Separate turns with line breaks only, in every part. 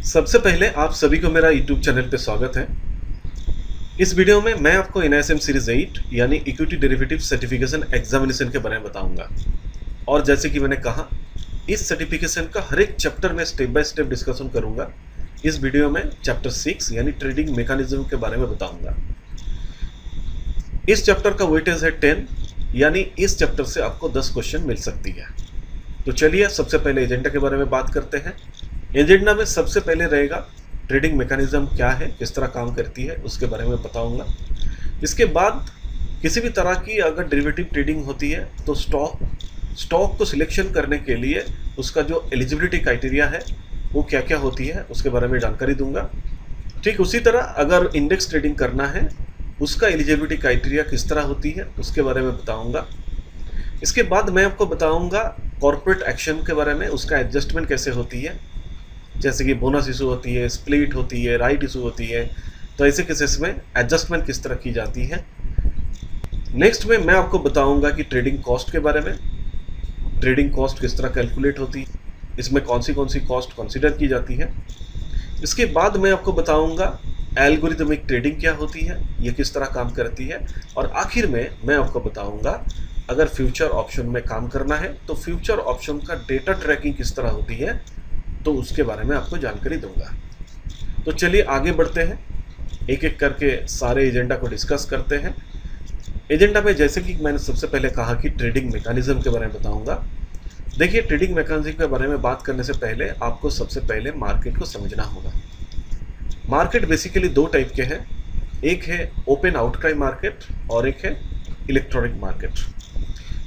सबसे पहले आप सभी को मेरा YouTube चैनल पे स्वागत है। इस वीडियो में मैं आपको NISM सीरीज 8 यानी इक्विटी डेरिवेटिव सर्टिफिकेशन एग्जामिनेशन के बारे में बताऊंगा। और जैसे कि मैंने कहा, इस सर्टिफिकेशन का हर एक चैप्टर में स्टेप बाय स्टेप डिस्कशन करूंगा। इस वीडियो में चैप्टर 6 यानी ट्रेडिंग मैकेनिज्म के बारे में बताऊंगा। इस चैप्टर का वेटेज है 10, यानी इस चैप्टर से आपको 10 क्वेश्चन मिल सकती है। तो चलिए सबसे पहले एजेंडा के बारे में बात करते हैं। एजेंडा में सबसे पहले रहेगा ट्रेडिंग मैकेनिज्म क्या है, किस तरह काम करती है, उसके बारे में बताऊंगा। इसके बाद किसी भी तरह की अगर डेरिवेटिव ट्रेडिंग होती है तो स्टॉक को सिलेक्शन करने के लिए उसका जो एलिजिबिलिटी क्राइटेरिया है वो क्या क्या होती है उसके बारे में जानकारी दूंगा। ठीक उसी तरह अगर इंडेक्स ट्रेडिंग करना है उसका एलिजिबिलिटी क्राइटेरिया किस तरह होती है उसके बारे में बताऊंगा। इसके बाद मैं आपको बताऊंगा कॉर्पोरेट एक्शन के बारे में, उसका एडजस्टमेंट कैसे होती है, जैसे कि बोनस इशू होती है, स्प्लिट होती है, राइट इशू होती है, तो ऐसे केसेस में एडजस्टमेंट किस तरह की जाती है। नेक्स्ट में मैं आपको बताऊंगा कि ट्रेडिंग कॉस्ट के बारे में, ट्रेडिंग कॉस्ट किस तरह कैलकुलेट होती है, इसमें कौन सी कॉस्ट कंसीडर की जाती है। इसके बाद मैं आपको बताऊंगा एल्गोरिथमिक ट्रेडिंग क्या होती है, ये किस तरह काम करती है। और आखिर में मैं आपको बताऊंगा अगर फ्यूचर ऑप्शन में काम करना है तो फ्यूचर ऑप्शन का डेटा ट्रैकिंग किस तरह होती है, तो उसके बारे में आपको जानकारी दूंगा। तो चलिए आगे बढ़ते हैं, एक एक करके सारे एजेंडा को डिस्कस करते हैं। एजेंडा में जैसे कि मैंने सबसे पहले कहा कि ट्रेडिंग मैकेनिज्म के बारे में बताऊंगा। देखिए, ट्रेडिंग मैकेनिज्म के बारे में बात करने से पहले आपको सबसे पहले मार्केट को समझना होगा। मार्केट बेसिकली दो टाइप के हैं, एक है ओपन आउटक्राई मार्केट और एक है इलेक्ट्रॉनिक मार्केट।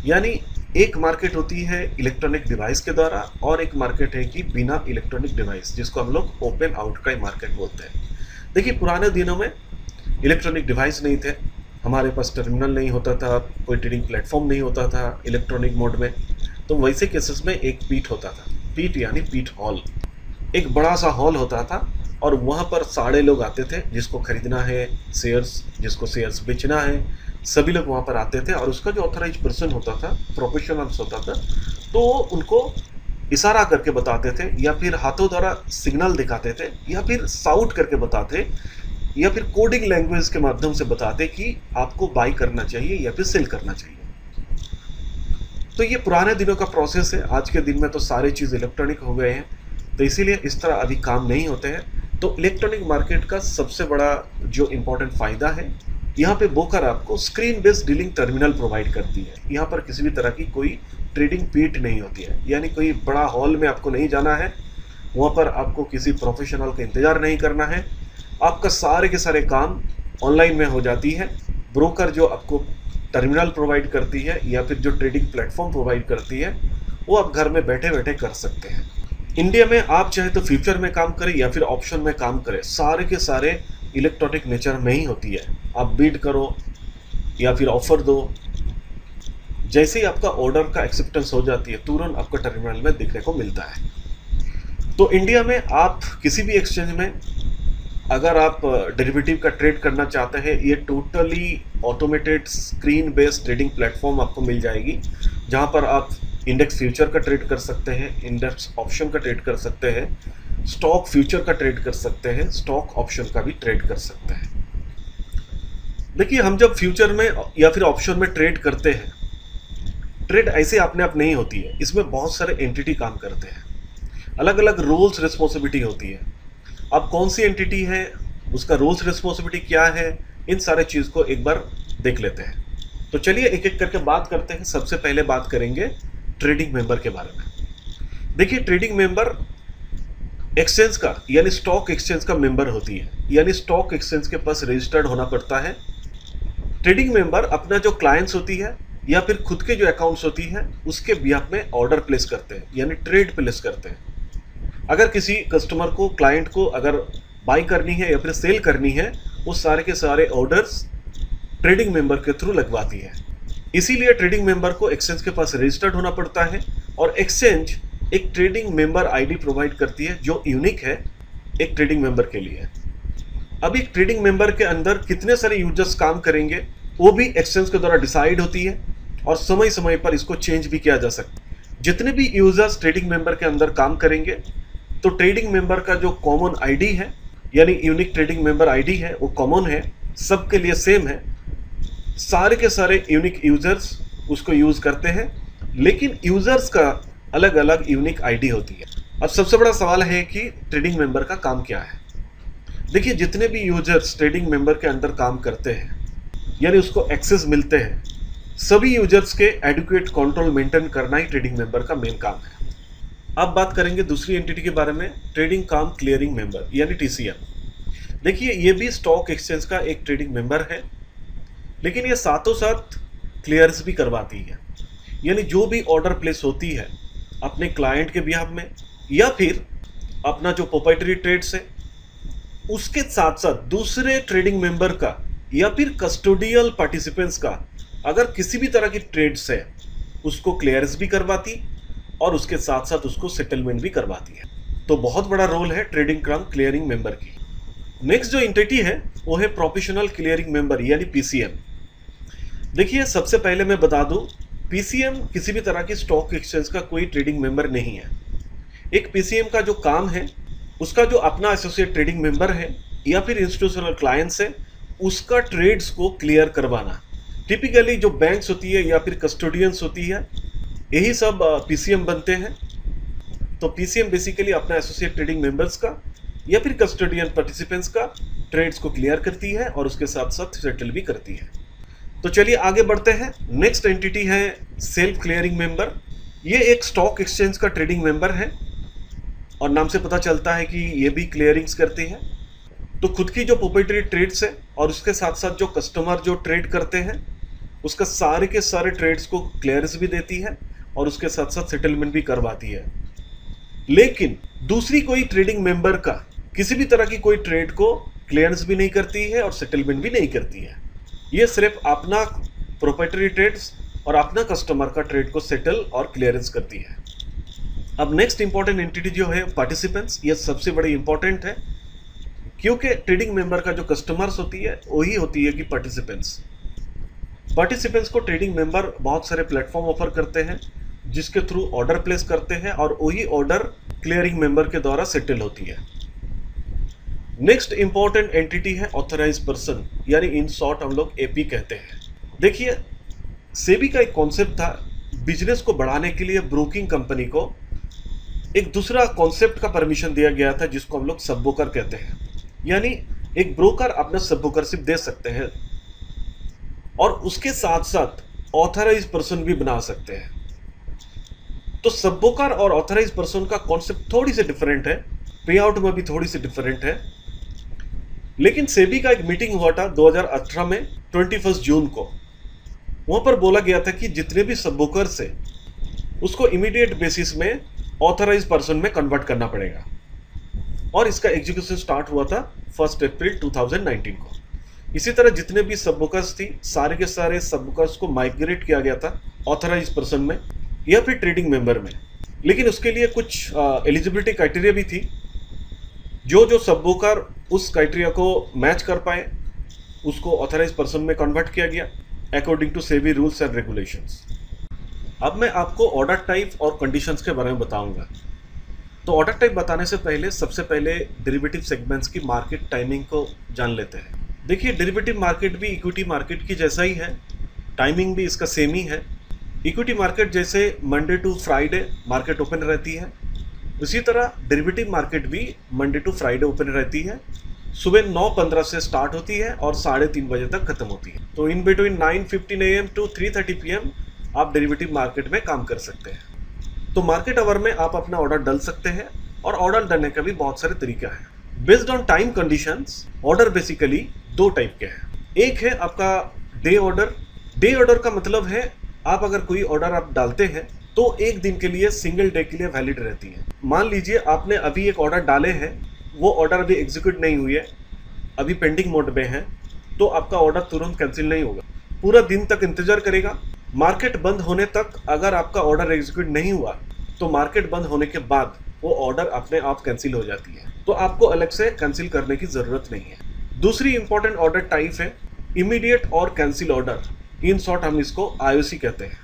यानी एक मार्केट होती है इलेक्ट्रॉनिक डिवाइस के द्वारा और एक मार्केट है कि बिना इलेक्ट्रॉनिक डिवाइस, जिसको हम लोग ओपन आउटक्राई मार्केट बोलते हैं। देखिए, पुराने दिनों में इलेक्ट्रॉनिक डिवाइस नहीं थे, हमारे पास टर्मिनल नहीं होता था, कोई ट्रेडिंग प्लेटफॉर्म नहीं होता था इलेक्ट्रॉनिक मोड में, तो वैसे केसेस में एक पीट होता था। पीट यानी पीट हॉल, एक बड़ा सा हॉल होता था और वहाँ पर सारे लोग आते थे, जिसको खरीदना है शेयर्स, जिसको शेयर्स बेचना है, सभी लोग वहाँ पर आते थे। और उसका जो ऑथराइज पर्सन होता था, प्रोफेशनल्स होता था, तो उनको इशारा करके बताते थे या फिर हाथों द्वारा सिग्नल दिखाते थे या फिर साउट करके बताते या फिर कोडिंग लैंग्वेज के माध्यम से बताते कि आपको बाई करना चाहिए या फिर सेल करना चाहिए। तो ये पुराने दिनों का प्रोसेस है। आज के दिन में तो सारी चीज़ इलेक्ट्रॉनिक हो गए हैं, तो इसीलिए इस तरह अभी काम नहीं होते हैं। तो इलेक्ट्रॉनिक मार्केट का सबसे बड़ा जो इम्पोर्टेंट फ़ायदा है, यहाँ पे ब्रोकर आपको screen based dealing terminal provide करती है। यहाँ पर किसी भी तरह की कोई ट्रेडिंग पीट नहीं होती है, यानी कोई बड़ा हॉल में आपको नहीं जाना है, वहाँ पर आपको किसी प्रोफेशनल का इंतज़ार नहीं करना है, आपका सारे के सारे काम ऑनलाइन में हो जाती है। ब्रोकर जो आपको टर्मिनल प्रोवाइड करती है या फिर जो ट्रेडिंग प्लेटफॉर्म प्रोवाइड करती है, वो आप घर में बैठे बैठे कर सकते हैं। इंडिया में आप चाहे तो फ्यूचर में काम करें या फिर ऑप्शन में काम करें, सारे के सारे इलेक्ट्रॉनिक नेचर में ही होती है। आप बीड करो या फिर ऑफर दो, जैसे ही आपका ऑर्डर का एक्सेप्टेंस हो जाती है तुरंत आपको टर्मिनल में दिखने को मिलता है। तो इंडिया में आप किसी भी एक्सचेंज में अगर आप डेरिवेटिव का ट्रेड करना चाहते हैं, ये totally automated screen based trading platform आपको मिल जाएगी, जहां पर आप इंडेक्स फ्यूचर का ट्रेड कर सकते हैं, इंडेक्स ऑप्शन का ट्रेड कर सकते हैं, स्टॉक फ्यूचर का ट्रेड कर सकते हैं, स्टॉक ऑप्शन का भी ट्रेड कर सकते हैं। देखिए, हम जब फ्यूचर में या फिर ऑप्शन में ट्रेड करते हैं, ट्रेड ऐसे अपने आप नहीं होती है, इसमें बहुत सारे एंटिटी काम करते हैं, अलग अलग रोल्स रिस्पॉन्सिबिलिटी होती है। अब कौन सी एंटिटी है, उसका रोल्स रिस्पॉन्सिबिलिटी क्या है, इन सारे चीज़ को एक बार देख लेते हैं। तो चलिए एक एक करके बात करते हैं। सबसे पहले बात करेंगे ट्रेडिंग मेंबर के बारे में। देखिए, ट्रेडिंग मेंबर एक्सचेंज का यानी स्टॉक एक्सचेंज का मेंबर होती है, यानी स्टॉक एक्सचेंज के पास रजिस्टर्ड होना पड़ता है। ट्रेडिंग मेंबर अपना जो क्लाइंट्स होती है या फिर खुद के जो अकाउंट्स होती है उसके बिहाफ में ऑर्डर प्लेस करते हैं, यानी ट्रेड प्लेस करते हैं। अगर किसी कस्टमर को, क्लाइंट को अगर बाई करनी है या फिर सेल करनी है, वो सारे के सारे ऑर्डर्स ट्रेडिंग मेंबर के थ्रू लगवाती है। इसीलिए ट्रेडिंग मेंबर को एक्सचेंज के पास रजिस्टर्ड होना पड़ता है और एक्सचेंज एक ट्रेडिंग मेंबर आईडी प्रोवाइड करती है जो यूनिक है एक ट्रेडिंग मेंबर के लिए। अब एक ट्रेडिंग मेंबर के अंदर कितने सारे यूजर्स काम करेंगे वो भी एक्सचेंज के द्वारा डिसाइड होती है और समय समय पर इसको चेंज भी किया जा सकता है। जितने भी यूजर्स ट्रेडिंग मेंबर के अंदर काम करेंगे तो ट्रेडिंग मेंबर का जो कॉमन आईडी है, यानी यूनिक ट्रेडिंग मेंबर आईडी है, वो कॉमन है, सबके लिए सेम है। सारे के सारे यूनिक यूजर्स उसको यूज करते हैं, लेकिन यूजर्स का अलग अलग यूनिक आईडी होती है। अब सबसे बड़ा सवाल है कि ट्रेडिंग मेंबर का काम क्या है। देखिए, जितने भी यूजर्स ट्रेडिंग मेंबर के अंदर काम करते हैं, यानी उसको एक्सेस मिलते हैं, सभी यूजर्स के एडुकेट कंट्रोल मेंटेन करना ही ट्रेडिंग मेंबर का मेन काम है। अब बात करेंगे दूसरी एंटिटी के बारे में, ट्रेडिंग कम क्लियरिंग मेंबर यानी टीसीएम। देखिए, ये भी स्टॉक एक्सचेंज का एक ट्रेडिंग मेंबर है, लेकिन ये साथों साथ क्लियर्स भी करवाती है। यानी जो भी ऑर्डर प्लेस होती है अपने क्लाइंट के बिहाफ में या फिर अपना जो प्रोप्राइटरी ट्रेड्स है, उसके साथ साथ दूसरे ट्रेडिंग मेंबर का या फिर कस्टोडियल पार्टिसिपेंट्स का अगर किसी भी तरह की ट्रेड्स है, उसको क्लियर्स भी करवाती और उसके साथ साथ उसको सेटलमेंट भी करवाती है। तो बहुत बड़ा रोल है ट्रेडिंग कम क्लियरिंग मेंबर की। नेक्स्ट जो एंटिटी है वो है प्रोफेशनल क्लियरिंग मेंबर यानी पीसीएम। देखिए, सबसे पहले मैं बता दूं, पीसीएम किसी भी तरह की स्टॉक एक्सचेंज का कोई ट्रेडिंग मेंबर नहीं है। एक पीसीएम का जो काम है, उसका जो अपना एसोसिएट ट्रेडिंग मेंबर है या फिर इंस्टीट्यूशनल क्लाइंट्स है, उसका ट्रेड्स को क्लियर करवाना। टिपिकली जो बैंक्स होती है या फिर कस्टोडियंस होती है, यही सब पीसीएम बनते हैं। तो पीसीएम बेसिकली अपना एसोसिएट ट्रेडिंग मेंबर्स का या फिर कस्टोडियन पार्टिसिपेंट्स का ट्रेड्स को क्लियर करती है और उसके साथ साथ सेटल भी करती है। तो चलिए आगे बढ़ते हैं। नेक्स्ट एंटिटी है सेल्फ क्लियरिंग मेंबर। ये एक स्टॉक एक्सचेंज का ट्रेडिंग मेंबर है और नाम से पता चलता है कि ये भी क्लियरिंग्स करती है। तो खुद की जो प्रोप्राइटरी ट्रेड्स है और उसके साथ साथ जो कस्टमर जो ट्रेड करते हैं, उसका सारे के सारे ट्रेड्स को क्लियरेंस भी देती है और उसके साथ साथ सेटलमेंट भी करवाती है। लेकिन दूसरी कोई ट्रेडिंग मेंबर का किसी भी तरह की कोई ट्रेड को क्लियरेंस भी नहीं करती है और सेटलमेंट भी नहीं करती है। ये सिर्फ अपना प्रोप्राइटरी ट्रेड्स और अपना कस्टमर का ट्रेड को सेटल और क्लियरेंस करती है। अब नेक्स्ट इंपॉर्टेंट एंटिटी जो है पार्टिसिपेंट्स, ये सबसे बड़ी इंपॉर्टेंट है, क्योंकि ट्रेडिंग मेंबर का जो कस्टमर्स होती है वही होती है कि पार्टिसिपेंट्स को ट्रेडिंग मेंबर बहुत सारे प्लेटफॉर्म ऑफर करते हैं, जिसके थ्रू ऑर्डर प्लेस करते हैं और वही ऑर्डर क्लियरिंग मेंबर के द्वारा सेटल होती है। नेक्स्ट इंपॉर्टेंट एंटिटी है ऑथराइज पर्सन, यानी इन शॉर्ट हम लोग एपी कहते हैं। देखिए, सेबी का एक कॉन्सेप्ट था, बिजनेस को बढ़ाने के लिए ब्रोकिंग कंपनी को एक दूसरा कॉन्सेप्ट का परमिशन दिया गया था, जिसको हम लोग सब ब्रोकर कहते हैं। यानी एक ब्रोकर अपना सब ब्रोकरशिप दे सकते हैं और उसके साथ साथ ऑथराइज पर्सन भी बना सकते हैं। तो सब ब्रोकर और ऑथराइज पर्सन का कॉन्सेप्ट थोड़ी सी डिफरेंट है, पे आउट में भी थोड़ी सी डिफरेंट है। लेकिन सेबी का एक मीटिंग हुआ था 2018 में 21 जून को। वहां पर बोला गया था कि जितने भी सब ब्रोकर्स है उसको इमीडिएट बेसिस में ऑथराइज पर्सन में कन्वर्ट करना पड़ेगा, और इसका एग्जीक्यूशन स्टार्ट हुआ था 1 अप्रैल 2019 को। इसी तरह जितने भी सब ब्रोकर्स थी, सारे के सारे सब ब्रोकर्स को माइग्रेट किया गया था ऑथराइज पर्सन में या फिर ट्रेडिंग मेंबर में। लेकिन उसके लिए कुछ एलिजिबिलिटी क्राइटेरिया भी थी। जो सब ब्रोकर उस क्राइटेरिया को मैच कर पाए, उसको ऑथराइज पर्सन में कन्वर्ट किया गया according to SEBI rules and regulations. अब मैं आपको ऑर्डर टाइप और कंडीशंस के बारे में बताऊंगा। तो ऑर्डर टाइप बताने से पहले सबसे पहले डेरिवेटिव सेगमेंट्स की मार्केट टाइमिंग को जान लेते हैं। देखिए, डेरिवेटिव मार्केट भी इक्विटी मार्केट की जैसा ही है, टाइमिंग भी इसका सेम ही है। इक्विटी मार्केट जैसे Monday to Friday market open रहती है, उसी तरह डेरिवेटिव मार्केट भी मंडे टू फ्राइडे ओपन रहती है। सुबह 9:15 से स्टार्ट होती है और 3:30 बजे तक खत्म होती है। तो in between 9:15 AM to 3:30 PM आप डेरिवेटिव मार्केट में काम कर सकते हैं। तो मार्केट आवर में आप अपना ऑर्डर डाल सकते हैं और ऑर्डर डालने का भी बहुत सारे तरीका है। Based on time conditions order basically दो टाइप के हैं। एक है आपका डे ऑर्डर। डे ऑर्डर का मतलब है आप अगर कोई ऑर्डर आप डालते हैं तो एक दिन के लिए, सिंगल डे के लिए वैलिड रहती है। मान लीजिए आपने अभी एक ऑर्डर डाले हैं, वो ऑर्डर अभी एग्जीक्यूट नहीं हुई है, अभी पेंडिंग मोड में है, तो आपका ऑर्डर तुरंत कैंसिल नहीं होगा, पूरा दिन तक इंतजार करेगा। मार्केट बंद होने तक अगर आपका ऑर्डर एग्जीक्यूट नहीं हुआ तो मार्केट बंद होने के बाद वो ऑर्डर अपने आप कैंसिल हो जाती है, तो आपको अलग से कैंसिल करने की जरूरत नहीं है। दूसरी इंपॉर्टेंट ऑर्डर टाइप है इमीडिएट और कैंसिल ऑर्डर। इन शॉर्ट हम इसको IOC कहते हैं।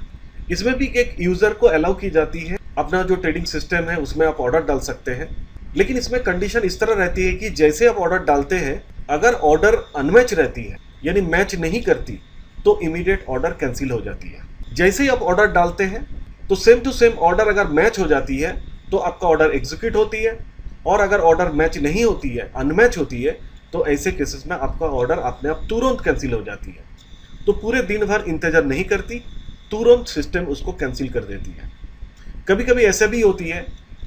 इसमें भी एक यूजर को अलाउ की जाती है, अपना जो ट्रेडिंग सिस्टम है उसमें आप ऑर्डर डाल सकते हैं लेकिन इसमें कंडीशन इस तरह रहती है कि जैसे आप ऑर्डर डालते हैं, अगर ऑर्डर अनमैच रहती है यानी मैच नहीं करती तो इमीडिएट ऑर्डर कैंसिल हो जाती है। जैसे ही आप ऑर्डर डालते हैं तो सेम टू सेम ऑर्डर अगर मैच हो जाती है तो आपका ऑर्डर एग्जीक्यूट होती है, और अगर ऑर्डर मैच नहीं होती है, अनमैच होती है, तो ऐसे केसेस में आपका ऑर्डर अपने आप तुरंत कैंसिल हो जाती है। तो पूरे दिन भर इंतजार नहीं करती, तुरंत सिस्टम उसको कैंसिल कर देती है। कभी कभी ऐसा भी होती है,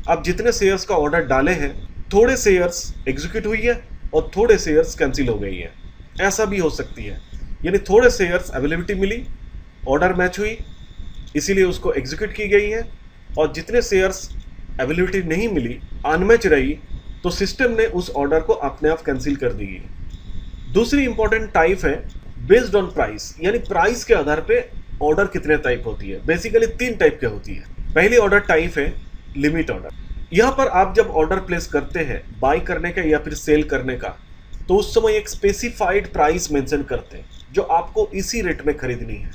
आप जितने शेयर्स का ऑर्डर डाले हैं, थोड़े शेयर्स एग्जीक्यूट हुई है और थोड़े शेयर्स कैंसिल हो गई है, ऐसा भी हो सकती है। यानी थोड़े शेयर्स अवेलेबिलिटी मिली, ऑर्डर मैच हुई, इसीलिए उसको एग्जीक्यूट की गई है, और जितने शेयर्स अवेलेबिलिटी नहीं मिली, अनमैच रही, तो सिस्टम ने उस ऑर्डर को अपने आप कैंसिल कर दी। दूसरी इंपॉर्टेंट टाइप है बेस्ड ऑन प्राइस, यानी प्राइस के आधार पे ऑर्डर कितने टाइप होती है। बेसिकली 3 टाइप के होती है। पहली ऑर्डर टाइप है लिमिट ऑर्डर। यहाँ पर आप जब ऑर्डर प्लेस करते हैं बाय करने का या फिर सेल करने का, तो उस समय एक स्पेसिफाइड प्राइस मेंशन करते हैं जो आपको इसी रेट में खरीदनी है।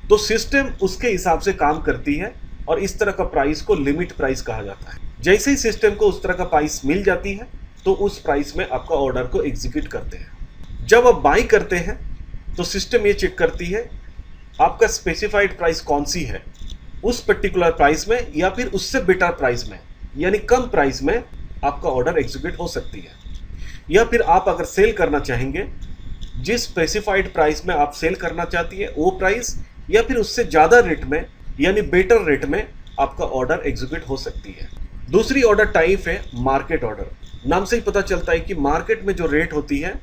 तो सिस्टम उसके हिसाब से काम करती है और इस तरह का प्राइस को लिमिट प्राइस कहा जाता है। जैसे ही सिस्टम को उस तरह का प्राइस मिल जाती है तो उस प्राइस में आपका ऑर्डर को एग्जीक्यूट करते हैं। जब आप बाय करते हैं तो सिस्टम ये चेक करती है आपका स्पेसिफाइड प्राइस कौन सी है, उस पर्टिकुलर प्राइस में या फिर उससे बेटर प्राइस में, यानी कम प्राइस में आपका ऑर्डर एग्जीक्यूट हो सकती है। या फिर आप अगर सेल करना चाहेंगे, जिस स्पेसिफाइड प्राइस में आप सेल करना चाहती है वो प्राइस या फिर उससे ज़्यादा रेट में यानी बेटर रेट में आपका ऑर्डर एग्जीक्यूट हो सकती है। दूसरी ऑर्डर टाइप है मार्केट ऑर्डर। नाम से ही पता चलता है कि मार्केट में जो रेट होती है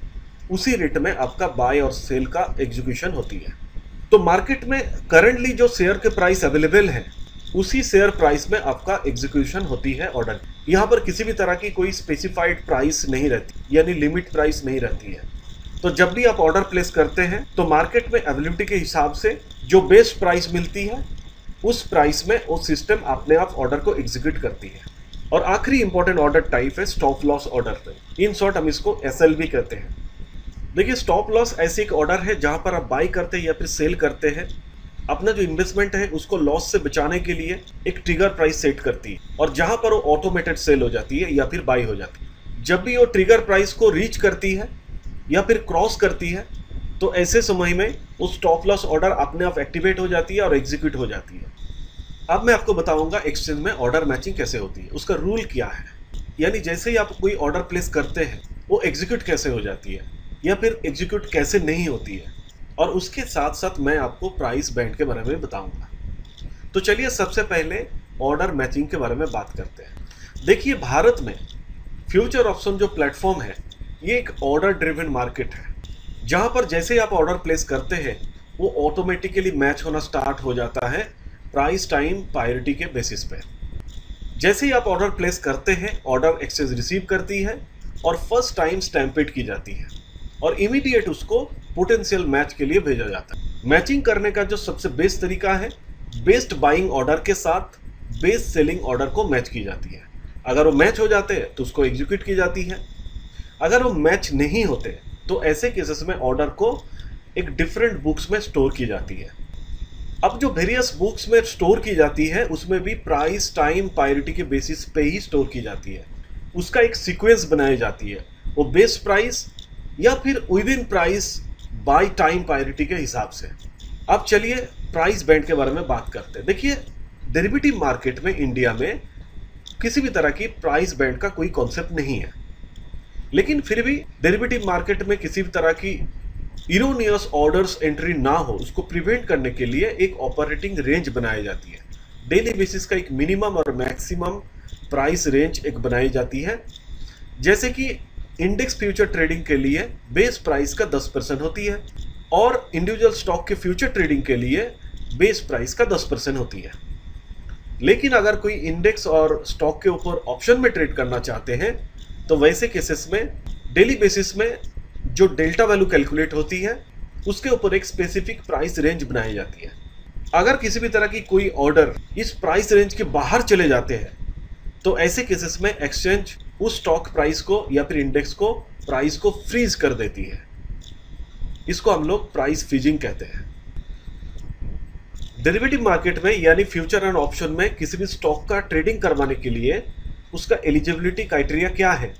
उसी रेट में आपका बाय और सेल का एग्जीक्यूशन होती है। तो मार्केट में करंटली जो शेयर के प्राइस अवेलेबल है उसी शेयर प्राइस में आपका एग्जीक्यूशन होती है ऑर्डर। यहाँ पर किसी भी तरह की कोई स्पेसिफाइड प्राइस नहीं रहती, यानी लिमिट प्राइस नहीं रहती है। तो जब भी आप ऑर्डर प्लेस करते हैं तो मार्केट में अवेलेबिलिटी के हिसाब से जो बेस्ट प्राइस मिलती है उस प्राइस में वो सिस्टम अपने आप ऑर्डर को एग्जीक्यूट करती है। और आखिरी इंपॉर्टेंट ऑर्डर टाइप है stop loss order. In short हम इसको SL भी कहते हैं। देखिए, स्टॉप लॉस ऐसी एक ऑर्डर है जहां पर आप बाई करते हैं या फिर सेल करते हैं, अपना जो इन्वेस्टमेंट है उसको लॉस से बचाने के लिए एक ट्रिगर प्राइस सेट करती है, और जहां पर वो ऑटोमेटेड सेल हो जाती है या फिर बाई हो जाती है। जब भी वो ट्रिगर प्राइस को रीच करती है या फिर क्रॉस करती है तो ऐसे समय में वो स्टॉप लॉस ऑर्डर अपने आप एक्टिवेट हो जाती है और एग्जीक्यूट हो जाती है। अब मैं आपको बताऊंगा एक्सचेंज में ऑर्डर मैचिंग कैसे होती है, उसका रूल क्या है, यानी जैसे ही आप कोई ऑर्डर प्लेस करते हैं वो एग्जीक्यूट कैसे हो जाती है या फिर एग्जीक्यूट कैसे नहीं होती है, और उसके साथ साथ मैं आपको प्राइस बैंड के बारे में बताऊंगा। तो चलिए सबसे पहले ऑर्डर मैचिंग के बारे में बात करते हैं। देखिए, भारत में फ्यूचर ऑप्शन जो प्लेटफॉर्म है ये एक ऑर्डर ड्रिवन मार्केट है, जहां पर जैसे ही आप ऑर्डर प्लेस करते हैं वो ऑटोमेटिकली मैच होना स्टार्ट हो जाता है प्राइस टाइम प्रायोरिटी के बेसिस पे। जैसे ही आप ऑर्डर प्लेस करते हैं, ऑर्डर एक्सचेंज रिसीव करती है और फर्स्ट टाइम स्टैम्पेड की जाती है और इमीडिएट उसको पोटेंशियल मैच के लिए भेजा जाता है। मैचिंग करने का जो सबसे बेस्ट तरीका है, बेस्ट बाइंग ऑर्डर के साथ बेस्ट सेलिंग ऑर्डर को मैच की जाती है। अगर वो मैच हो जाते हैं तो उसको एग्जीक्यूट की जाती है। अगर वो मैच नहीं होते तो ऐसे केसेस में ऑर्डर को एक डिफरेंट बुक्स में स्टोर की जाती है। अब जो वेरियस बुक्स में स्टोर की जाती है उसमें भी प्राइस टाइम प्रायोरिटी के बेसिस पे ही स्टोर की जाती है। उसका एक सीक्वेंस बनाई जाती है, वो बेस्ट प्राइस या फिर with in price by time priority के हिसाब से। अब चलिए प्राइस बैंड के बारे में बात करते हैं। देखिए, डेरिवेटिव मार्केट में इंडिया में किसी भी तरह की प्राइस बैंड का कोई कॉन्सेप्ट नहीं है, लेकिन फिर भी डेरिवेटिव मार्केट में किसी भी तरह की इरोनियस ऑर्डर्स एंट्री ना हो, उसको प्रिवेंट करने के लिए एक ऑपरेटिंग रेंज बनाई जाती है। डेली बेसिस का एक मिनिमम और मैक्सिमम प्राइस रेंज एक बनाई जाती है। जैसे कि इंडेक्स फ्यूचर ट्रेडिंग के लिए बेस प्राइस का 10% होती है और इंडिविजुअल स्टॉक के फ्यूचर ट्रेडिंग के लिए बेस प्राइस का 10% होती है। लेकिन अगर कोई इंडेक्स और स्टॉक के ऊपर ऑप्शन में ट्रेड करना चाहते हैं तो वैसे केसेस में डेली बेसिस में जो डेल्टा वैल्यू कैलकुलेट होती है उसके ऊपर एक स्पेसिफिक प्राइस रेंज बनाई जाती है। अगर किसी भी तरह की कोई ऑर्डर इस प्राइस रेंज के बाहर चले जाते हैं तो ऐसे केसेस में एक्सचेंज उस स्टॉक प्राइस को या फिर इंडेक्स को प्राइस को फ्रीज कर देती है। इसको हम लोग प्राइस फ्रीजिंग कहते हैं। डेरिवेटिव मार्केट में यानी फ्यूचर एंड ऑप्शन में किसी भी स्टॉक का ट्रेडिंग करवाने के लिए उसका एलिजिबिलिटी क्राइटेरिया क्या है,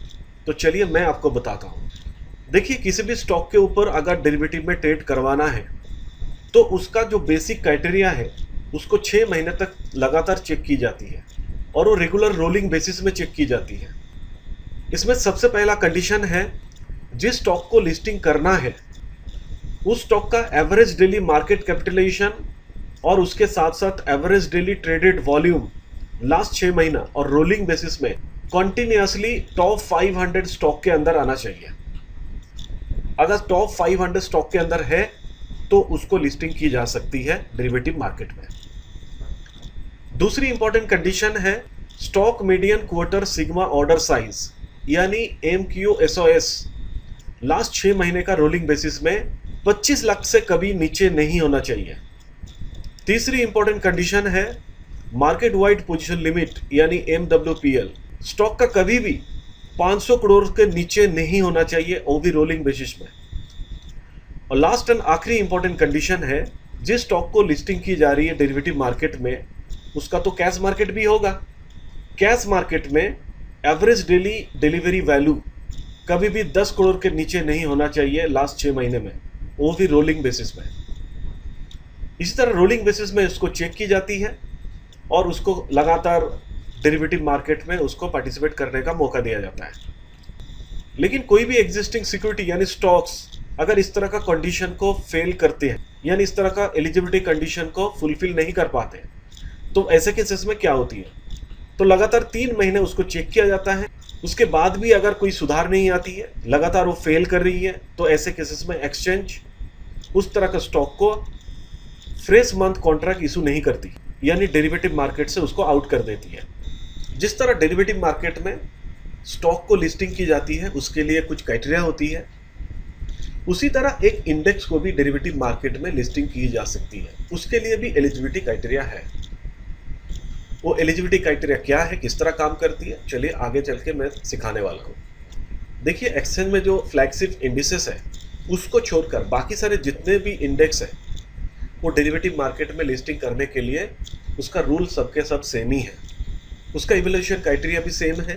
तो चलिए मैं आपको बताता हूँ। देखिए, किसी भी स्टॉक के ऊपर अगर डेरिवेटिव में ट्रेड करवाना है तो उसका जो बेसिक क्राइटेरिया है उसको 6 महीने तक लगातार चेक की जाती है और वो रेगुलर रोलिंग बेसिस में चेक की जाती है। इसमें सबसे पहला कंडीशन है, जिस स्टॉक को लिस्टिंग करना है उस स्टॉक का एवरेज डेली मार्केट कैपिटलाइजेशन और उसके साथ साथ average daily traded volume last 6 महीना और रोलिंग बेसिस में कंटिन्यूअसली टॉप 500 स्टॉक के अंदर आना चाहिए। अगर टॉप 500 स्टॉक के अंदर है तो उसको लिस्टिंग की जा सकती है डेरिवेटिव मार्केट में। दूसरी इंपॉर्टेंट कंडीशन है stock median quarter sigma order size यानी MQSOS लास्ट 6 महीने का रोलिंग बेसिस में 25 लाख से कभी नीचे नहीं होना चाहिए। तीसरी इंपॉर्टेंट कंडीशन है मार्केट वाइड पोजीशन लिमिट यानी MWPL स्टॉक का कभी भी 500 करोड़ के नीचे नहीं होना चाहिए ओवी रोलिंग बेसिस में। और लास्ट एंड आखिरी इंपॉर्टेंट कंडीशन है, जिस स्टॉक को लिस्टिंग की जा रही है डेरिवेटिव मार्केट में उसका तो कैश मार्केट भी होगा। कैश मार्केट में एवरेज डेली डिलीवरी वैल्यू कभी भी 10 करोड़ के नीचे नहीं होना चाहिए लास्ट 6 महीने में, वो भी रोलिंग बेसिस में। इसी तरह रोलिंग बेसिस में उसको चेक की जाती है और उसको लगातार डेरिवेटिव मार्केट में उसको पार्टिसिपेट करने का मौका दिया जाता है। लेकिन कोई भी एग्जिस्टिंग सिक्योरिटी यानी स्टॉक्स अगर इस तरह का कंडीशन को फेल करते हैं यानी इस तरह का एलिजिबिलिटी कंडीशन को फुलफिल नहीं कर पाते तो ऐसे केसेस में क्या होती है, तो लगातार 3 महीने उसको चेक किया जाता है। उसके बाद भी अगर कोई सुधार नहीं आती है, लगातार वो फेल कर रही है, तो ऐसे केसेस में एक्सचेंज उस तरह का स्टॉक को फ्रेश मंथ कॉन्ट्रैक्ट इशू नहीं करती यानी डेरिवेटिव मार्केट से उसको आउट कर देती है। जिस तरह डेरिवेटिव मार्केट में स्टॉक को लिस्टिंग की जाती है उसके लिए कुछ क्राइटेरिया होती है, उसी तरह एक इंडेक्स को भी डेरिवेटिव मार्केट में लिस्टिंग की जा सकती है, उसके लिए भी एलिजिबिलिटी क्राइटेरिया है। वो एलिजिबिलिटी क्राइटेरिया क्या है, किस तरह काम करती है, चलिए आगे चल के मैं सिखाने वाला हूँ। देखिए, एक्सचेंज में जो फ्लैगशिप इंडिसेस है उसको छोड़कर बाकी सारे जितने भी इंडेक्स है वो डेरिवेटिव मार्केट में लिस्टिंग करने के लिए उसका रूल सबके सब सेम ही है, उसका इवैल्यूएशन क्राइटेरिया भी सेम है।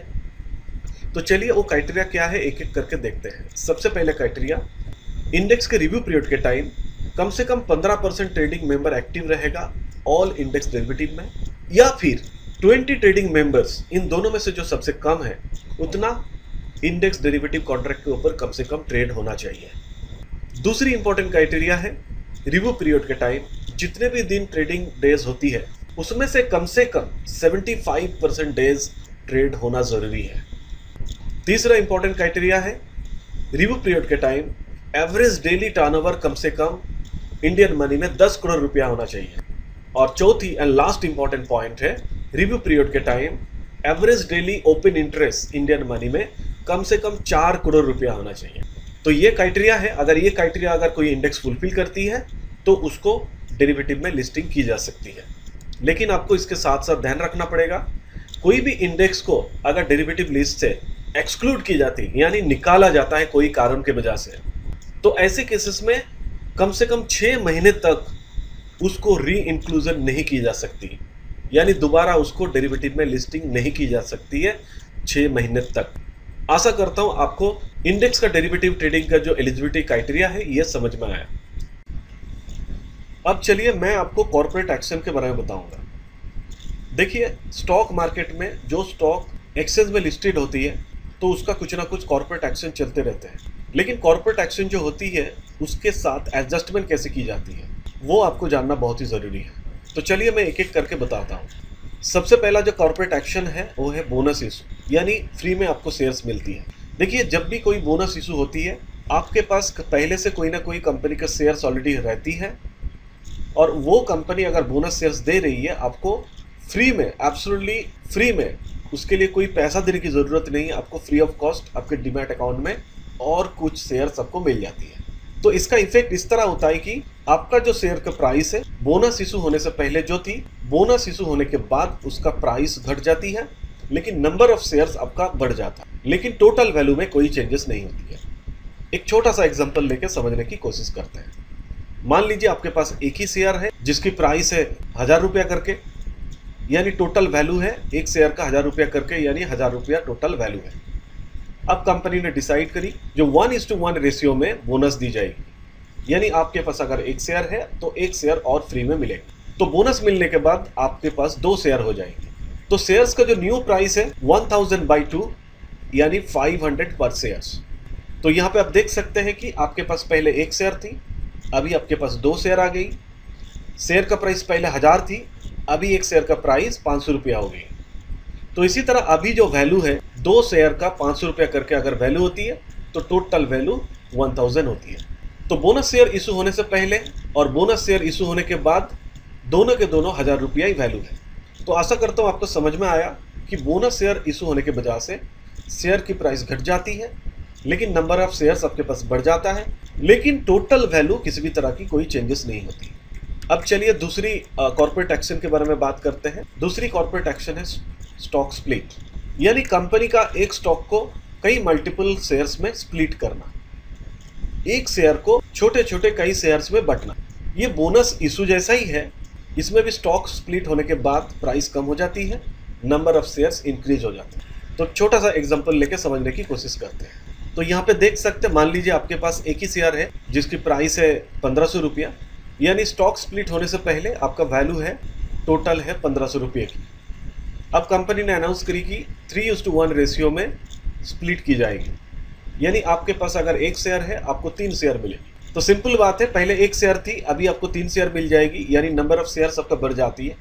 तो चलिए वो क्राइटेरिया क्या है एक एक करके देखते हैं। सबसे पहले क्राइटेरिया, इंडेक्स के रिव्यू पीरियड के टाइम कम से कम 15% ट्रेडिंग मेंबर एक्टिव रहेगा ऑल इंडेक्स डेरिवेटिव में, या फिर 20 ट्रेडिंग मेंबर्स, इन दोनों में से जो सबसे कम है उतना इंडेक्स डेरिवेटिव कॉन्ट्रैक्ट के ऊपर कम से कम ट्रेड होना चाहिए। दूसरी इंपॉर्टेंट क्राइटेरिया है रिव्यू पीरियड के टाइम जितने भी दिन ट्रेडिंग डेज होती है उसमें से कम 75% डेज ट्रेड होना जरूरी है। तीसरा इंपॉर्टेंट क्राइटेरिया है रिव्यू पीरियड के टाइम एवरेज डेली टर्नओवर कम से कम इंडियन मनी में 10 करोड़ रुपया होना चाहिए। और चौथी एंड लास्ट इंपॉर्टेंट पॉइंट है रिव्यू पीरियड के time average daily open interest Indian money में कम से कम 4 करोड़ रुपया होना चाहिए। तो ये क्राइटेरिया है, अगर ये क्राइटेरिया अगर कोई इंडेक्स फुलफिल करती है तो उसको डेरिवेटिव में लिस्टिंग की जा सकती है। लेकिन आपको इसके साथ साथ ध्यान रखना पड़ेगा, कोई भी इंडेक्स को अगर डेरिवेटिव लिस्ट से एक्सक्लूड की जाती है यानी निकाला जाता है कोई कारण के वजह से, तो ऐसे केसेस में कम से कम 6 महीने तक उसको री इंक्लूजन नहीं की जा सकती, यानी दोबारा उसको डेरिवेटिव में लिस्टिंग नहीं की जा सकती है 6 महीने तक। आशा करता हूं आपको इंडेक्स का डेरिवेटिव ट्रेडिंग का जो एलिजिबिलिटी क्राइटेरिया है ये समझ में आया। अब चलिए मैं आपको कॉर्पोरेट एक्शन के बारे में बताऊंगा। देखिए, स्टॉक मार्केट में जो स्टॉक एक्सचेंज में लिस्टेड होती है तो उसका कुछ ना कुछ कॉर्पोरेट एक्शन चलते रहते हैं, लेकिन कॉर्पोरेट एक्शन जो होती है उसके साथ एडजस्टमेंट कैसे की जाती है वो आपको जानना बहुत ही ज़रूरी है। तो चलिए मैं एक एक करके बताता हूँ। सबसे पहला जो कॉर्पोरेट एक्शन है वो है बोनस इशू, यानी फ्री में आपको शेयर्स मिलती है। देखिए, जब भी कोई बोनस इशू होती है आपके पास पहले से कोई ना कोई कंपनी का शेयर्स ऑलरेडी रहती है और वो कंपनी अगर बोनस शेयर्स दे रही है आपको फ्री में, एब्सोल्युटली फ्री में, उसके लिए कोई पैसा देने की ज़रूरत नहीं है, आपको फ्री ऑफ कॉस्ट आपके डीमैट अकाउंट में और कुछ शेयर्स आपको मिल जाती है। तो इसका इफेक्ट इस तरह होता है कि आपका जो शेयर का प्राइस है बोनस इशू होने से पहले जो थी, बोनस इशू होने के बाद उसका प्राइस घट जाती है, लेकिन नंबर ऑफ शेयर्स आपका बढ़ जाता है, लेकिन टोटल वैल्यू में कोई चेंजेस नहीं होती है। एक छोटा सा एग्जांपल लेके समझने की कोशिश करते हैं। मान लीजिए आपके पास एक ही शेयर है जिसकी प्राइस है 1000 रुपया करके, यानी टोटल वैल्यू है एक शेयर का 1000 रुपया करके, यानी 1000 रुपया टोटल वैल्यू है। अब कंपनी ने डिसाइड करी जो 1:1 रेशियो में बोनस दी जाएगी, यानी आपके पास अगर एक शेयर है तो एक शेयर और फ्री में मिलेगा। तो बोनस मिलने के बाद आपके पास 2 शेयर हो जाएंगे। तो शेयर्स का जो न्यू प्राइस है 1000/2 यानी 500 पर शेयर्स। तो यहाँ पे आप देख सकते हैं कि आपके पास पहले एक शेयर थी, अभी आपके पास 2 शेयर आ गई। शेयर का प्राइस पहले 1000 थी, अभी एक शेयर का प्राइस 500 रुपया हो गई। तो इसी तरह अभी जो वैल्यू है 2 शेयर का 500 रुपया करके अगर वैल्यू होती है तो टोटल वैल्यू 1000 होती है। तो बोनस शेयर इशू होने से पहले और बोनस शेयर इशू होने के बाद दोनों के दोनों 1000 रुपया ही वैल्यू है। तो आशा करता हूँ आपको समझ में आया कि बोनस शेयर इशू होने की वजह से शेयर की प्राइस घट जाती है, लेकिन नंबर ऑफ शेयर्स आपके पास बढ़ जाता है, लेकिन टोटल वैल्यू किसी भी तरह की कोई चेंजेस नहीं होती। अब चलिए दूसरी कॉर्पोरेट एक्शन के बारे में बात करते हैं। दूसरी कॉर्पोरेट एक्शन है स्टॉक स्प्लिट, यानी कंपनी का एक स्टॉक को कई मल्टीपल शेयर्स में स्प्लिट करना, एक शेयर को छोटे छोटे कई शेयर्स में बांटना। ये बोनस इशू जैसा ही है, इसमें भी स्टॉक स्प्लिट होने के बाद प्राइस कम हो जाती है, नंबर ऑफ शेयर्स इंक्रीज हो जाते हैं। तो छोटा सा एग्जांपल लेके समझने की कोशिश करते हैं। तो यहाँ पे देख सकते हैं, मान लीजिए आपके पास एक ही शेयर है जिसकी प्राइस है 1500 रुपया, यानी स्टॉक स्प्लिट होने से पहले आपका वैल्यू है टोटल है 1500 रुपये की। अब कंपनी ने अनाउंस करी कि 3:1 रेशियो में स्प्लिट की जाएगी, यानी आपके पास अगर एक शेयर है आपको 3 शेयर मिलेगी। तो सिंपल बात है, पहले एक शेयर थी, अभी आपको 3 शेयर मिल जाएगी, यानी नंबर ऑफ शेयर सबका बढ़ जाती है।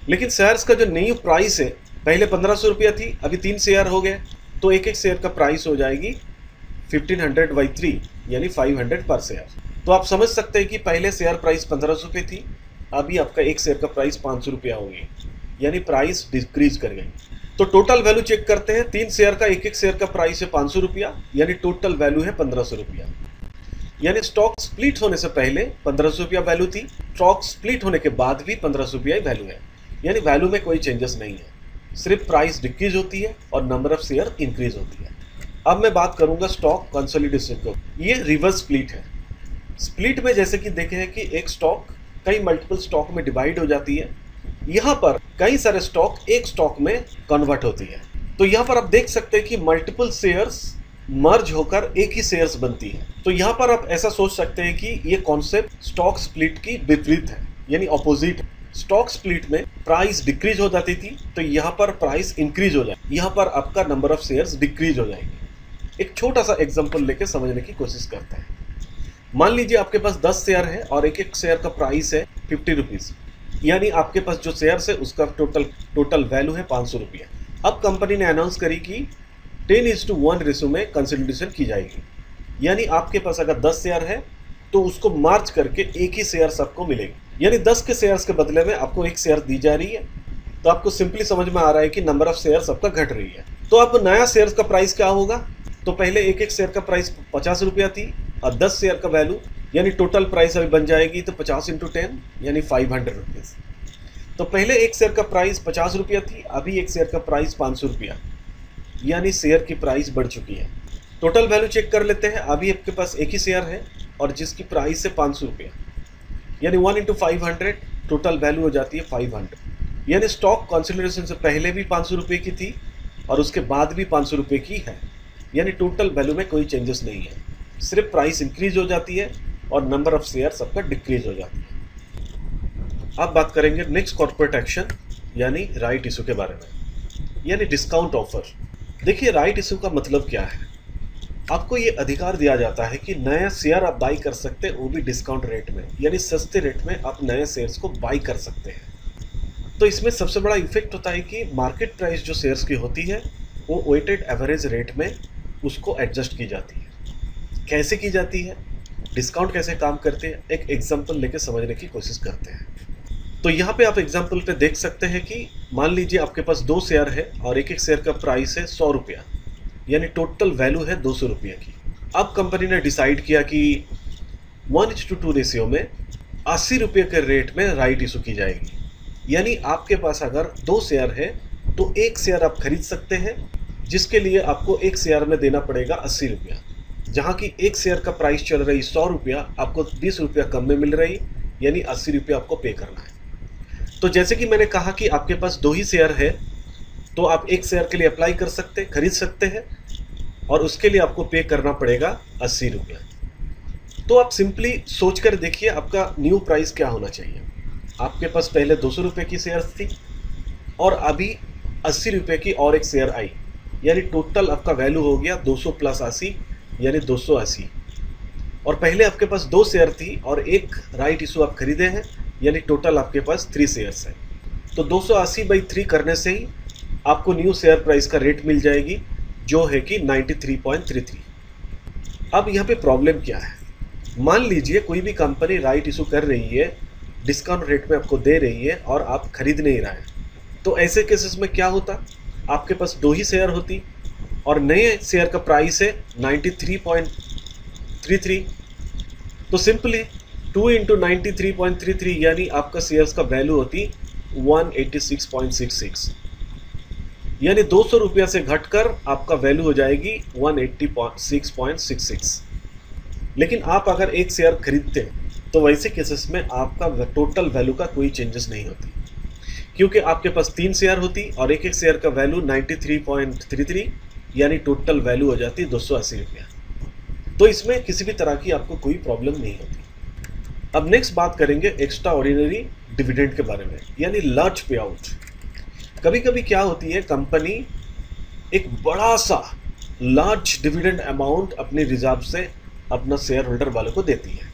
लेकिन शेयर्स का जो न्यू प्राइस है पहले 1500 रुपया थी, अभी 3 शेयर हो गए, तो एक एक शेयर का प्राइस हो जाएगी 1500/3 यानी 500 पर शेयर। तो आप समझ सकते हैं कि पहले शेयर प्राइस 1500 रुपये थी, अभी आपका एक शेयर का प्राइस 500 रुपया हो गई, यानी प्राइस डिक्रीज कर गई। तो टोटल वैल्यू चेक करते हैं, 3 शेयर का एक एक शेयर का प्राइस है 500 रुपया, यानी टोटल वैल्यू है 1500 रुपया। यानी स्टॉक स्प्लिट होने से पहले 1500 रुपया वैल्यू थी, स्टॉक स्प्लिट होने के बाद भी 1500 रुपया ही वैल्यू है, यानी वैल्यू में कोई चेंजेस नहीं है, सिर्फ प्राइस डिक्रीज होती है और नंबर ऑफ शेयर इंक्रीज होती है। अब मैं बात करूंगा स्टॉक कंसोलिडेशन को। ये रिवर्स स्प्लिट है। स्प्लिट में जैसे कि देखे हैं कि एक स्टॉक कई मल्टीपल स्टॉक में डिवाइड हो जाती है, यहाँ पर कई सारे स्टॉक एक स्टॉक में कन्वर्ट होती है। तो यहाँ पर आप देख सकते हैं कि मल्टीपल शेयर्स मर्ज होकर एक ही शेयर्स बनती है। तो यहाँ पर आप ऐसा सोच सकते हैं कि ये कॉन्सेप्ट स्टॉक स्प्लिट की विपरीत है, यानी ऑपोजिट है। स्टॉक स्प्लिट में प्राइस डिक्रीज हो जाती थी, तो यहाँ पर प्राइस इंक्रीज हो जाए, यहाँ पर आपका नंबर ऑफ शेयर्स डिक्रीज हो जाएगी। एक छोटा सा एग्जांपल लेके समझने की कोशिश करते हैं। मान लीजिए आपके पास 10 शेयर है और एक एक शेयर का प्राइस है 50 रुपीज़, यानी आपके पास जो शेयर्स है उसका टोटल वैल्यू है 500 रुपया। अब कंपनी ने अनाउंस करी कि 10:1 रेशो में कंसोलिडेशन की जाएगी, यानी आपके पास अगर 10 शेयर है तो उसको मार्च करके एक ही शेयर सबको मिलेगी, यानी 10 के शेयर्स के बदले में आपको एक शेयर दी जा रही है। तो आपको सिंपली समझ में आ रहा है कि नंबर ऑफ शेयर सबका घट रही है। तो अब नया शेयर का प्राइस क्या होगा? तो पहले एक एक शेयर का प्राइस 50 रुपया थी और 10 शेयर का वैल्यू, यानी टोटल प्राइस अभी बन जाएगी तो 50 × 10 यानी 500 रुपीज़। तो पहले एक शेयर का प्राइस 50 रुपया थी, अभी एक शेयर का प्राइस 500 रुपया, यानी शेयर की प्राइस बढ़ चुकी है। टोटल वैल्यू चेक कर लेते हैं। अभी आपके पास एक ही शेयर है और जिसकी प्राइस है 500 रुपया, यानी 1 × 500 टोटल वैल्यू हो जाती है 500। यानी स्टॉक कंसोलिडेशन से पहले भी 500 रुपये की थी और उसके बाद भी 500 रुपये की है, यानी टोटल वैल्यू में कोई चेंजेस नहीं है, सिर्फ प्राइस इंक्रीज हो जाती है और नंबर ऑफ शेयर सबका डिक्रीज हो जाती है। अब बात करेंगे नेक्स्ट कॉर्पोरेट एक्शन यानी राइट इशू के बारे में, यानी डिस्काउंट ऑफर। देखिए राइट इशू का मतलब क्या है? आपको ये अधिकार दिया जाता है कि नया शेयर आप बाई कर सकते हैं, वो भी डिस्काउंट रेट में, यानी सस्ते रेट में आप नए शेयर्स को बाई कर सकते हैं। तो इसमें सबसे बड़ा इफेक्ट होता है कि मार्केट प्राइस जो शेयर्स की होती है वो वेटेड एवरेज रेट में उसको एडजस्ट की जाती है। कैसे की जाती है, डिस्काउंट कैसे काम करते हैं, एक एग्जांपल लेके समझने की कोशिश करते हैं। तो यहाँ पे आप एग्जांपल पे देख सकते हैं कि मान लीजिए आपके पास 2 शेयर है और एक एक शेयर का प्राइस है 100 रुपया, यानी टोटल वैल्यू है 200 रुपया की। अब कंपनी ने डिसाइड किया कि 1:2 रेशियो में 80 रुपये के रेट में राइट इशू की जाएगी, यानी आपके पास अगर 2 शेयर है तो एक शेयर आप खरीद सकते हैं, जिसके लिए आपको एक शेयर में देना पड़ेगा 80 रुपया, जहाँ की एक शेयर का प्राइस चल रही 100 रुपया, आपको 20 रुपया कम में मिल रही, यानी 80 रुपया आपको पे करना है। तो जैसे कि मैंने कहा कि आपके पास 2 ही शेयर है, तो आप एक शेयर के लिए अप्लाई कर सकते, खरीद सकते हैं, और उसके लिए आपको पे करना पड़ेगा 80 रुपये। तो आप सिंपली सोच कर देखिए आपका न्यू प्राइस क्या होना चाहिए। आपके पास पहले 200 रुपये की शेयर्स थी और अभी 80 रुपये की और एक शेयर आई, यानी टोटल आपका वैल्यू हो गया 200 प्लस 80 यानी 280। और पहले आपके पास 2 शेयर थी और एक राइट इशू आप खरीदे हैं, यानी टोटल आपके पास 3 शेयर्स हैं। तो 280/3 करने से ही आपको न्यू शेयर प्राइस का रेट मिल जाएगी, जो है कि 93.33। अब यहाँ पे प्रॉब्लम क्या है, मान लीजिए कोई भी कंपनी राइट इशू कर रही है, डिस्काउंट रेट में आपको दे रही है और आप खरीद नहीं रहे हैं, तो ऐसे केसेस में क्या होता, आपके पास 2 ही शेयर होती और नए शेयर का प्राइस है 93.33। तो सिंपली 2 इंटू 93.33 यानी आपका शेयर्स का वैल्यू होती 186.66, यानी 200 रुपया से घटकर आपका वैल्यू हो जाएगी 186.66। लेकिन आप अगर एक शेयर खरीदते हैं तो वैसे केसेस में आपका टोटल वैल्यू का कोई चेंजेस नहीं होती, क्योंकि आपके पास 3 शेयर होती और एक एक शेयर का वैल्यू 93.33 यानी टोटल वैल्यू हो जाती 280 रुपया। तो इसमें किसी भी तरह की आपको कोई प्रॉब्लम नहीं होती। अब नेक्स्ट बात करेंगे एक्स्ट्रा ऑर्डिनरी डिविडेंड के बारे में, यानी लार्ज पे आउट। कभी कभी क्या होती है, कंपनी एक बड़ा सा लार्ज डिविडेंड अमाउंट अपने रिजर्व से अपना शेयर होल्डर वालों को देती है,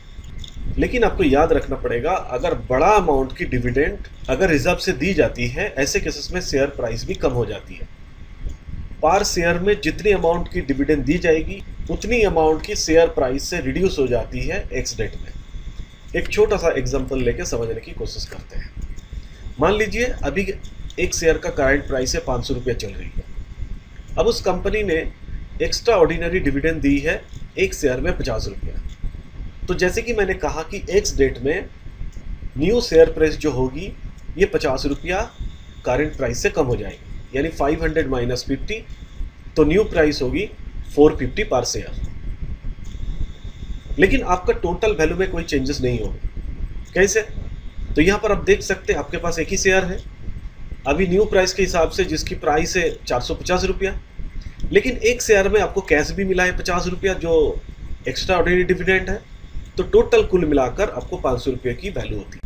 लेकिन आपको याद रखना पड़ेगा अगर बड़ा अमाउंट की डिविडेंड अगर रिजर्व से दी जाती है, ऐसे केसेस में शेयर प्राइस भी कम हो जाती है। पर शेयर में जितनी अमाउंट की डिविडेंड दी जाएगी उतनी अमाउंट की शेयर प्राइस से रिड्यूस हो जाती है एक्स डेट में। एक छोटा सा एग्जांपल लेके समझने की कोशिश करते हैं। मान लीजिए अभी एक शेयर का करंट प्राइस है 500 रुपया चल रही है। अब उस कंपनी ने एक्स्ट्रा ऑर्डिनरी डिविडेंड दी है एक शेयर में 50 रुपया। तो जैसे कि मैंने कहा कि एक्स डेट में न्यू शेयर प्राइस जो होगी ये 50 रुपया करंट प्राइस से कम हो जाएगी, यानी 500 माइनस 50, तो न्यू प्राइस होगी 450 पर शेयर। लेकिन आपका टोटल वैल्यू में कोई चेंजेस नहीं होगा। कैसे? तो यहाँ पर आप देख सकते हैं आपके पास एक ही शेयर है अभी न्यू प्राइस के हिसाब से, जिसकी प्राइस है 450 रुपया, लेकिन एक शेयर में आपको कैश भी मिला है 50 रुपया जो एक्स्ट्रा ऑर्डिनरी डिविडेंड है, तो टोटल कुल मिलाकर आपको 500 रुपये की वैल्यू होती है।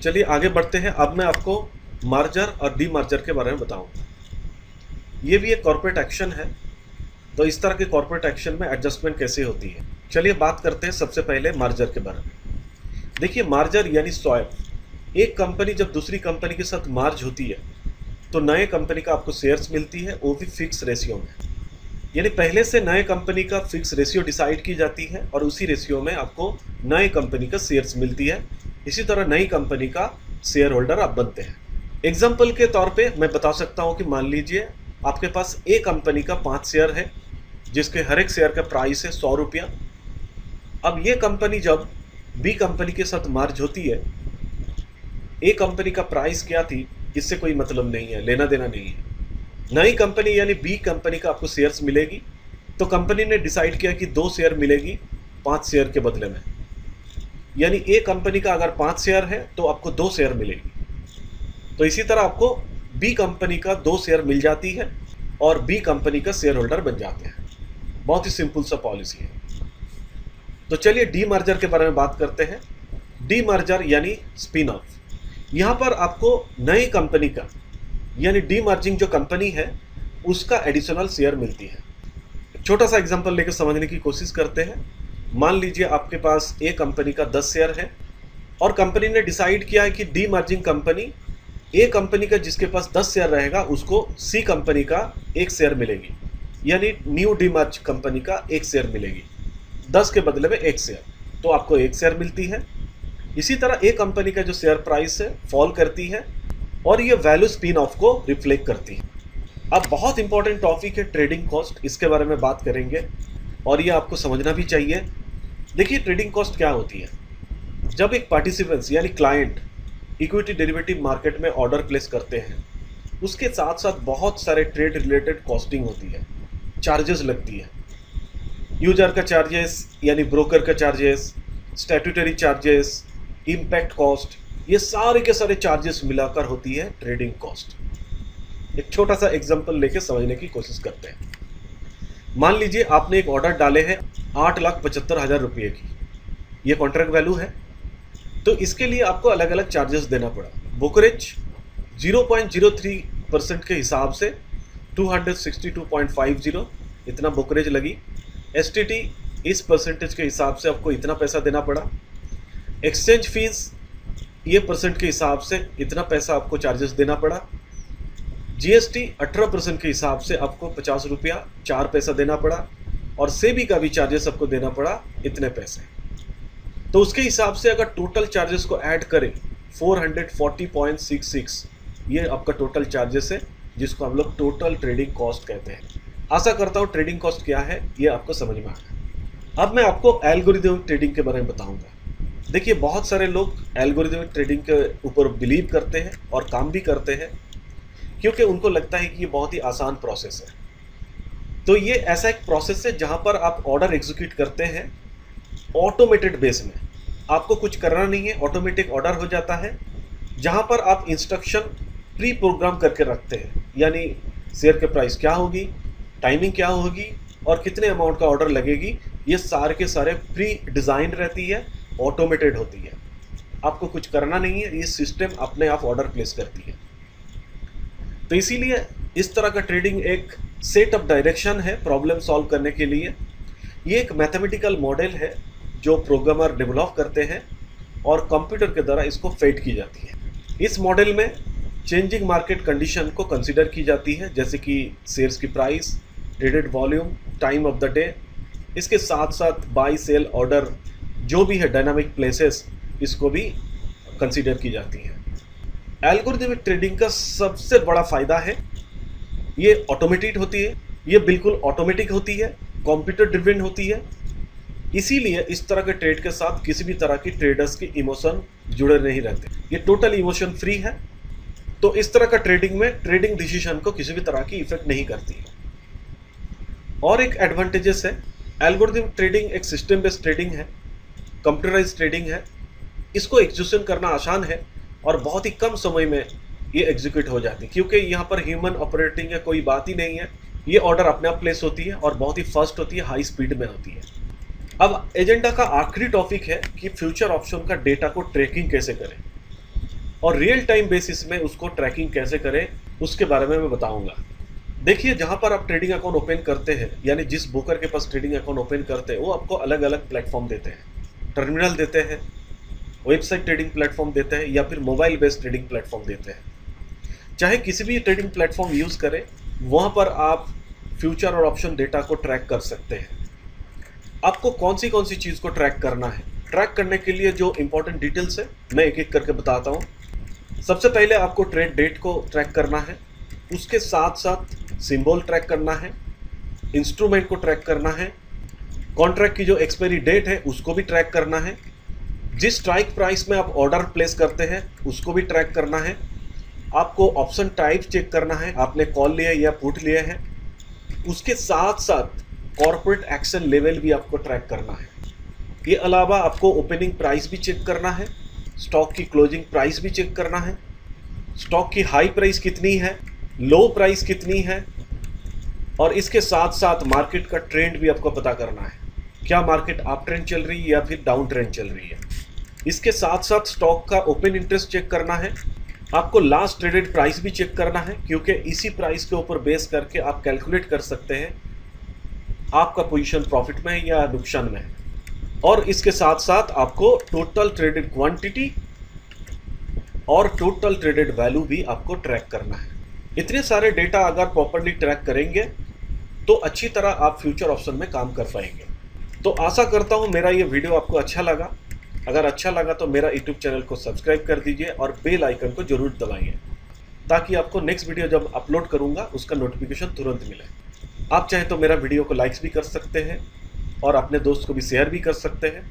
चलिए आगे बढ़ते हैं। अब मैं आपको मार्जर और डीमार्जर के बारे में बताऊंगा। ये भी एक कॉर्पोरेट एक्शन है, तो इस तरह के कॉर्पोरेट एक्शन में एडजस्टमेंट कैसे होती है। चलिए बात करते हैं सबसे पहले मार्जर के बारे में। देखिए मार्जर यानी स्वैप। एक कंपनी जब दूसरी कंपनी के साथ मार्ज होती है तो नए कंपनी का आपको शेयर्स मिलती है, वो भी फिक्स रेशियो में, यानी पहले से नए कंपनी का फिक्स रेशियो डिसाइड की जाती है और उसी रेशियो में आपको नए कंपनी का शेयर्स मिलती है। इसी तरह नई कंपनी का शेयर होल्डर आप बनते हैं। एग्जाम्पल के तौर पे मैं बता सकता हूँ कि मान लीजिए आपके पास ए कंपनी का 5 शेयर है जिसके हर एक शेयर का प्राइस है 100 रुपया। अब ये कंपनी जब बी कंपनी के साथ मार्ज होती है, ए कंपनी का प्राइस क्या थी इससे कोई मतलब नहीं है, लेना देना नहीं है। नई कंपनी यानी बी कंपनी का आपको शेयर्स मिलेगी, तो कंपनी ने डिसाइड किया कि 2 शेयर मिलेगी 5 शेयर के बदले में, यानी ए कंपनी का अगर 5 शेयर है तो आपको 2 शेयर मिलेगी। तो इसी तरह आपको बी कंपनी का 2 शेयर मिल जाती है और बी कंपनी का शेयर होल्डर बन जाते हैं। बहुत ही सिंपल सा पॉलिसी है। तो चलिए डीमर्जर के बारे में बात करते हैं। डीमर्जर यानी स्पिन ऑफ। यहाँ पर आपको नई कंपनी का यानी डीमर्जिंग जो कंपनी है उसका एडिशनल शेयर मिलती है। छोटा सा एग्जांपल लेकर समझने की कोशिश करते हैं। मान लीजिए आपके पास ए कंपनी का 10 शेयर है और कंपनी ने डिसाइड किया है कि डीमर्जिंग कंपनी ए कंपनी का जिसके पास 10 शेयर रहेगा उसको सी कंपनी का 1 शेयर मिलेगी, यानी न्यू डीमर्ज कंपनी का 1 शेयर मिलेगी, 10 के बदले में 1 शेयर, तो आपको 1 शेयर मिलती है। इसी तरह ए कंपनी का जो शेयर प्राइस है फॉल करती है और ये वैल्यू स्पिन ऑफ को रिफ्लेक्ट करती है। अब बहुत इंपॉर्टेंट टॉपिक है ट्रेडिंग कॉस्ट, इसके बारे में बात करेंगे और ये आपको समझना भी चाहिए। देखिए ट्रेडिंग कॉस्ट क्या होती है। जब एक पार्टिसिपेंट्स यानी क्लाइंट इक्विटी डेरिवेटिव मार्केट में ऑर्डर प्लेस करते हैं, उसके साथ साथ बहुत सारे ट्रेड रिलेटेड कॉस्टिंग होती है, चार्जेस लगती है। यूजर का चार्जेस यानी ब्रोकर का charges, statutory charges, impact cost, ये सारे के सारे चार्जेस मिलाकर होती है ट्रेडिंग कॉस्ट। एक छोटा सा एग्जांपल लेके समझने की कोशिश करते हैं। मान लीजिए आपने एक ऑर्डर डाले हैं 8,75,000 रुपये की, ये कॉन्ट्रैक्ट वैल्यू है। तो इसके लिए आपको अलग अलग चार्जेस देना पड़ा। ब्रोकरेज 0.03% के हिसाब से 262.50 इतना ब्रोकरेज लगी। एसटीटी इस परसेंटेज के हिसाब से आपको इतना पैसा देना पड़ा। एक्सचेंज फीस ये परसेंट के हिसाब से इतना पैसा आपको चार्जेस देना पड़ा। जीएसटी 18% के हिसाब से आपको 50 रुपया 4 पैसा देना पड़ा। और सेबी का भी चार्जेस आपको देना पड़ा इतने पैसे। तो उसके हिसाब से अगर टोटल चार्जेस को ऐड करें 440.66 ये आपका टोटल चार्जेस है, जिसको हम लोग टोटल ट्रेडिंग कॉस्ट कहते हैं। आशा करता हूँ ट्रेडिंग कॉस्ट क्या है ये आपको समझ में आ गया। अब मैं आपको एल्गोरिथमिक ट्रेडिंग के बारे में बताऊंगा। देखिए, बहुत सारे लोग एल्गोरिथमिक ट्रेडिंग के ऊपर बिलीव करते हैं और काम भी करते हैं, क्योंकि उनको लगता है कि ये बहुत ही आसान प्रोसेस है। तो ये ऐसा एक प्रोसेस है जहां पर आप ऑर्डर एग्जीक्यूट करते हैं ऑटोमेटेड बेस में। आपको कुछ करना नहीं है, ऑटोमेटिक ऑर्डर हो जाता है, जहां पर आप इंस्ट्रक्शन प्री प्रोग्राम करके रखते हैं। यानी शेयर के प्राइस क्या होगी, टाइमिंग क्या होगी और कितने अमाउंट का ऑर्डर लगेगी, ये सारे के सारे प्री डिज़ाइन रहती है, ऑटोमेटेड होती है। आपको कुछ करना नहीं है, ये सिस्टम अपने आप ऑर्डर प्लेस करती है। तो इसीलिए इस तरह का ट्रेडिंग एक सेट ऑफ डायरेक्शन है प्रॉब्लम सॉल्व करने के लिए। ये एक मैथमेटिकल मॉडल है जो प्रोग्रामर डेवलप करते हैं और कंप्यूटर के द्वारा इसको फेड की जाती है। इस मॉडल में चेंजिंग मार्केट कंडीशन को कंसीडर की जाती है, जैसे कि शेयर्स की price, traded volume, time of the day. इसके साथ साथ बाई सेल ऑर्डर जो भी है, डायनामिक प्लेसेस, इसको भी कंसीडर की जाती है। एल्गोरिथमिक ट्रेडिंग का सबसे बड़ा फायदा है ये ऑटोमेटेड होती है, ये बिल्कुल ऑटोमेटिक होती है, कंप्यूटर ड्रिवन होती है। इसीलिए इस तरह के ट्रेड के साथ किसी भी तरह की ट्रेडर्स की इमोशन जुड़े नहीं रहते। ये टोटल इमोशन फ्री है। तो इस तरह का ट्रेडिंग में ट्रेडिंग डिसीजन को किसी भी तरह की इफेक्ट नहीं करती है। और एक एडवांटेजेस है, एल्गोरिथमिक ट्रेडिंग एक सिस्टम बेस्ड ट्रेडिंग है, कंप्यूटराइज ट्रेडिंग है। इसको एग्जीक्यूशन करना आसान है और बहुत ही कम समय में ये एग्जीक्यूट हो जाती है, क्योंकि यहाँ पर ह्यूमन ऑपरेटिंग है कोई बात ही नहीं है। ये ऑर्डर अपने आप प्लेस होती है और बहुत ही फास्ट होती है, हाई स्पीड में होती है। अब एजेंडा का आखिरी टॉपिक है कि फ्यूचर ऑप्शन का डेटा को ट्रैकिंग कैसे करें और रियल टाइम बेसिस में उसको ट्रैकिंग कैसे करें, उसके बारे में मैं बताऊंगा। देखिए, जहाँ पर आप ट्रेडिंग अकाउंट ओपन करते हैं, यानी जिस ब्रोकर के पास ट्रेडिंग अकाउंट ओपन करते हैं, वो आपको अलग अलग प्लेटफॉर्म देते हैं। टर्मिनल देते हैं, वेबसाइट ट्रेडिंग प्लेटफॉर्म देते हैं, या फिर मोबाइल बेस्ड ट्रेडिंग प्लेटफॉर्म देते हैं। चाहे किसी भी ट्रेडिंग प्लेटफॉर्म यूज़ करें, वहाँ पर आप फ्यूचर और ऑप्शन डेटा को ट्रैक कर सकते हैं। आपको कौन सी चीज़ को ट्रैक करना है, ट्रैक करने के लिए जो इंपॉर्टेंट डिटेल्स है मैं एक एक करके बताता हूँ। सबसे पहले आपको ट्रेड डेट को ट्रैक करना है, उसके साथ साथ सिंबल ट्रैक करना है, इंस्ट्रूमेंट को ट्रैक करना है, कॉन्ट्रैक्ट की जो एक्सपायरी डेट है उसको भी ट्रैक करना है, जिस स्ट्राइक प्राइस में आप ऑर्डर प्लेस करते हैं उसको भी ट्रैक करना है, आपको ऑप्शन टाइप चेक करना है, आपने कॉल लिया या पुट लिया है, उसके साथ साथ कॉर्पोरेट एक्शन लेवल भी आपको ट्रैक करना है। ये अलावा आपको ओपनिंग प्राइस भी चेक करना है, स्टॉक की क्लोजिंग प्राइस भी चेक करना है, स्टॉक की हाई प्राइस कितनी है, लो प्राइस कितनी है, और इसके साथ साथ मार्केट का ट्रेंड भी आपको पता करना है, क्या मार्केट अप ट्रेंड चल रही है या फिर डाउन ट्रेंड चल रही है। इसके साथ साथ स्टॉक का ओपन इंटरेस्ट चेक करना है, आपको लास्ट ट्रेडेड प्राइस भी चेक करना है, क्योंकि इसी प्राइस के ऊपर बेस करके आप कैलकुलेट कर सकते हैं आपका पोजीशन प्रॉफिट में है या नुकसान में है। और इसके साथ साथ आपको टोटल ट्रेडेड क्वांटिटी और टोटल ट्रेडेड वैल्यू भी आपको ट्रैक करना है। इतने सारे डेटा अगर प्रॉपर्ली ट्रैक करेंगे तो अच्छी तरह आप फ्यूचर ऑप्शन में काम कर पाएंगे। तो आशा करता हूँ मेरा ये वीडियो आपको अच्छा लगा। अगर अच्छा लगा तो मेरा यूट्यूब चैनल को सब्सक्राइब कर दीजिए और बेल आइकन को जरूर दबाइए, ताकि आपको नेक्स्ट वीडियो जब अपलोड करूँगा उसका नोटिफिकेशन तुरंत मिले। आप चाहे तो मेरा वीडियो को लाइक्स भी कर सकते हैं और अपने दोस्त को भी शेयर भी कर सकते हैं।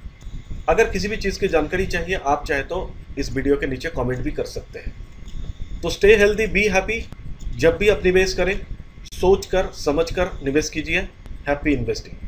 अगर किसी भी चीज़ की जानकारी चाहिए, आप चाहे तो इस वीडियो के नीचे कमेंट भी कर सकते हैं। तो स्टे हेल्दी, बी हैप्पी। जब भी आप निवेश करें सोच कर समझ कर निवेश कीजिए। Happy investing.